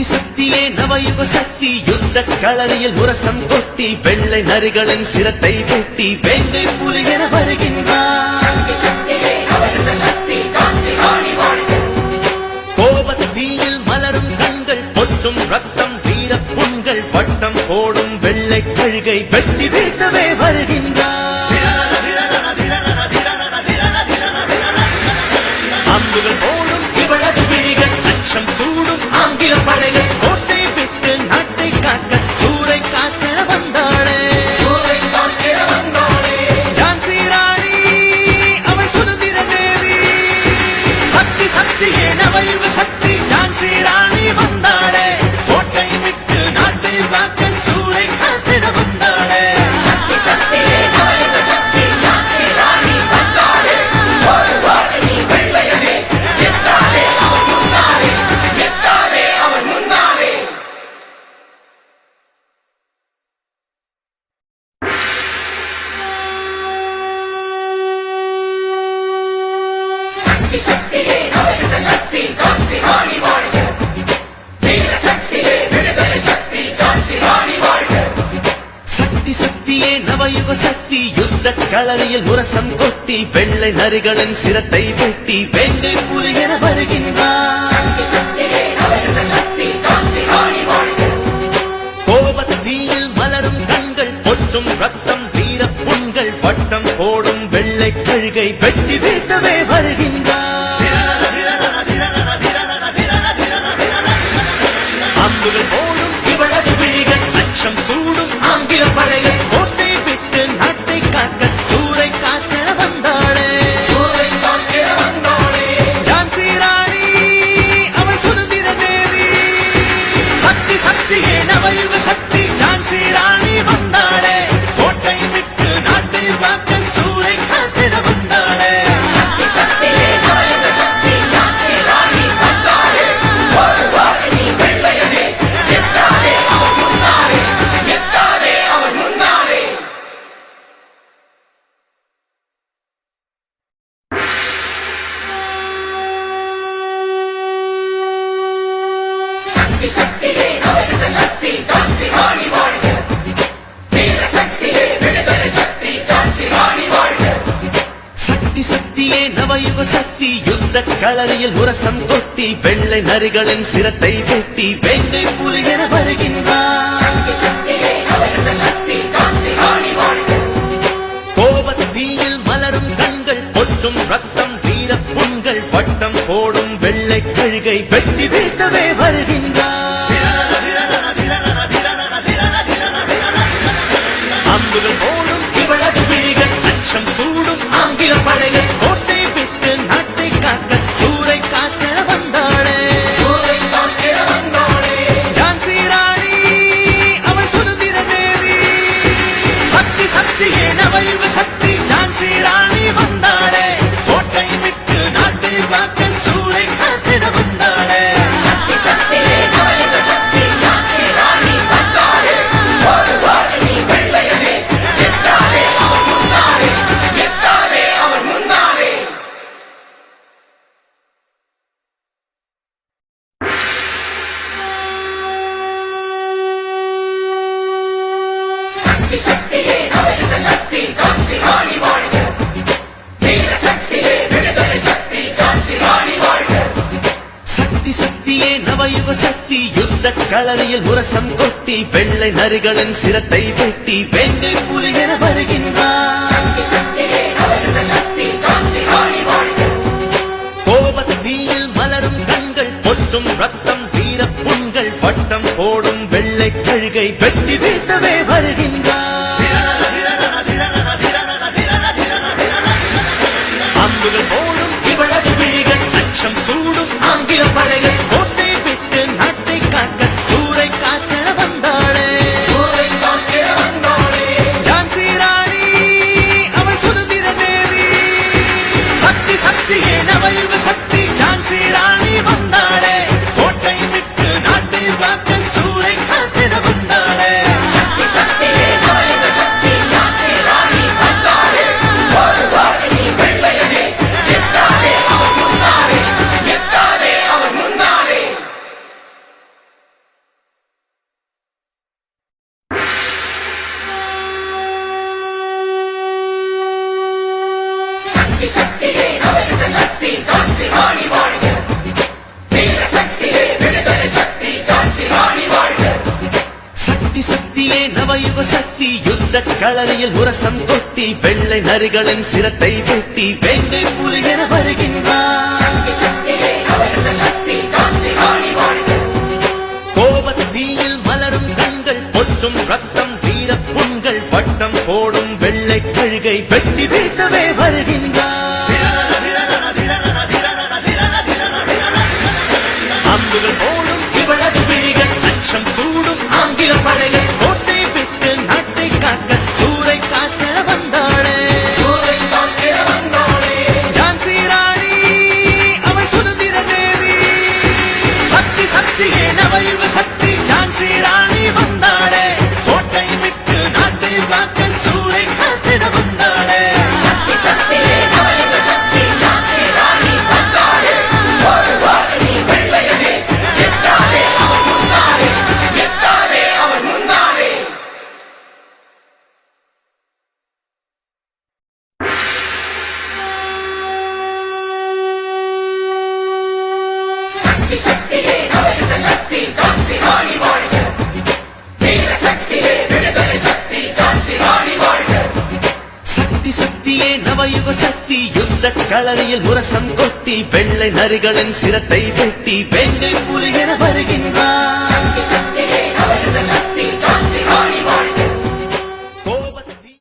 சக்தி சக்தியே நவயுக சக்தி யுத்த களரியில் முரசம் கொட்டி வெள்ளை நரிகளின் சிரத்தை வெட்டி வேங்கை புலி என வருகின்றார். கோபத்தீயில் மலரும் கண்கள் பொட்டும் ரத்தம் வீர புண்கள் வட்டம் போடும் வெள்ளை கழுகை வெட்டி வீழ்த்தவே வருகின்றார். அம்புகள் போடும் இவளது விழிகள் அச்சம் சூடும் ஆங்கில படைகள் கோட்டை விட்டு நாட்டை காக்க சூறை காக்க வந்தாளே. ஜான்சி ராணி அவள் சுதந்திர தேவி. சக்தி சக்தியே நவயுக சக்தி ஜான்சி ராணி வந்தாளே. கோட்டை விட்டு நாட்டை காக்க சூறை காத்திட வந்தாளே. சக்தி சக்தியே நவயுக சக்தி யுத்த களரியில் முரசம் கொட்டி வெள்ளை நரிகளின் சிரத்தை வெட்டி வேங்கை புலி என வருகின்றார். கோபத்தீயில் மலரும் கண்கள் பொட்டும் ரத்தம் வீர புண்கள் வட்டம் போடும் வெள்ளை கழுகை வெட்டி வீழ்த்தவே வருகின்றார். அம்புகள் போடும் இவளது விழிகள் அச்சம் சூடும் ஆங்கில படைகள் கோட்டை விட்டு நாட்டை காக்க சூறை காக்க வந்தாளே. ஜான்சி ராணி அவள் சுதந்திர தேவி. சக்தி சக்தியே நவயுக சக்தி ஜான்சி ராணி வந்தாளே. கோட்டை விட்டு நாட்டை காக்க சூறை காத்திட வந்தாளே. சக்தி சக்தியே நவயுக சக்தி யுத்த களரியில் முரசம் கொட்டி வெள்ளை நரிகளின் சிரத்தை வெட்டி வேங்கை புலி என வருகின்றார். கோபத்தீயில் மலரும் கண்கள் பொட்டும் ரத்தம் வீர புண்கள் வட்டம் போடும் வெள்ளை கழுகை வெட்டி வீழ்த்தவே வருகின்றார். அம்புகள் போடும் இவளது விழிகள் அச்சம் சூடும் ஆங்கில படைகள் கோட்டை விட்டு நாட்டை காக்க சூறை காக்க வந்தாளே. ஜான்சி ராணி அவள் சுதந்திர தேவி. சக்தி சக்தியே நவயுக சக்தி ஜான்சி ராணி வந்தாளே. கோட்டை விட்டு நாட்டை காக்க சூறை காத்திட வந்தாளே. சக்தி சக்தியே நவயுக சக்தி யுத்த களரியில் முரசம் கொட்டி வெள்ளை நரிகளின் சிரத்தை வெட்டி வேங்கை புலி என வருகின்றார். கோபத்தீயில் மலரும் கண்கள் பொட்டும் ரத்தம் வீர புண்கள் வட்டம் போடும் வெள்ளை கழுகை வெட்டி வீழ்த்தவே வருகின்றார். அம்புகள் போடும் இவளது விழிகள் அச்சம் சூடும் ஆங்கில படைகள் கோட்டை விட்டு நாட்டை காக்க சூறை காக்க வந்தாளே. ஜான்சி ராணி அவள் சுதந்திர தேவி. சக்தி சக்தியே நவயுக சக்தி ஜான்சி ராணி வந்தாளே. கோட்டை விட்டு நாட்டை காக்க சூறை காத்திட வந்தாளே. நவயுக சக்தி யுத்த களரியில் முரசம் கொட்டி வெள்ளை நரிகளின் சிரத்தை வெட்டி வேங்கை புலியென வருகின்றார். கோபத்தீயில் மலரும் கண்கள் பொட்டும் ரத்தம் வீர புண்கள் வட்டம் போடும் வெள்ளை கழுகை வெட்டி வீழ்த்தவே வருகின்றார். அம்புகள் போடும் இவளது விழிகள் அச்சம் சூடும் ஆங்கில படைகள் கோட்டை விட்டு நாட்டை காக்க சூறை காக்க வந்தாளே ஜான்சி ராணி அவள் சுதந்திர தேவி. சக்தி சக்தியே நவயுக சக்தி ஜான்சி ராணி வந்தாளே கோட்டை விட்டு நாட்டை காக்க சூறை காத்திட வந்தாளே. சக்தி சக்தியே நவயுக சக்தி யுத்த களரியில் முரசம் கொட்டி வெள்ளை நரிகளின் சிரத்தை வெட்டி வேங்கை புலியென வருகின்றார்.